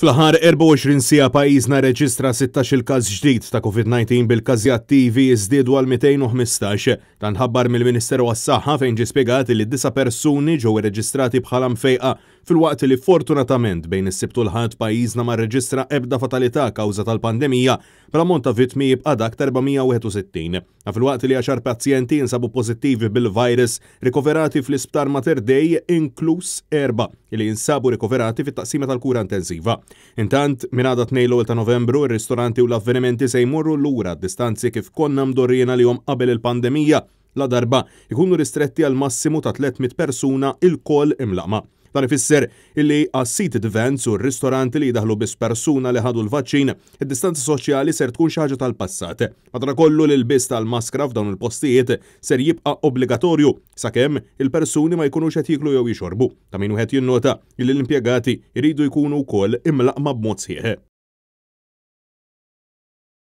Fl-aħħar 24 siegħa pajjiżna rreġistra 16 każ ġdid ta' COVID-19 bil-każi attivi żdiedu għal 215 ta' nħabbar mill-Ministeru għas-Saħħa fejn ġie spjegat li 9 persuni ġew irreġistrati bħala mfejqa filwaqt li fortunatament bejn is-Sibt u l-Ħadd pajjiżna ma rreġistra ebda fatalità kawża tal-pandemija bl-ammont ta' vittmi jibqa' dak ta' 461. Filwaqt li 10 pazjenti jinsabu pożittivi bil-virus rikoverati fl-Isptar Mater Dei inkluż 4 li jinsabu rikoverati fit-taqsima tal-kura intensiva. Intant, minn għada 2 ta' Novembru, ir-ristoranti u l-avvenimenti se jmorru lura d-distanzi kif konna mdorrijena li qabel il-pandemija, la darba ikunu ristretti għal massimu ta' 300 persuna il-koll imlaqma. Dan ifisser illi għas-seated events u r-ristoranti li jdaħlu bis persuna li ħadu l-vaċċin, id-distanza soċjali ser tkun xi ħaġa tal-passat. Madankollu l-ilbis tal-maskra f'dawn il-postijiet ser jibqa' obbligatorju sakemm il-persuni ma jkunux qed jieklu jew jixorbu. Ta' min wieħed jinnota li l-impjegati jridu jkunu wkoll imlaqma b'mod sħiħ.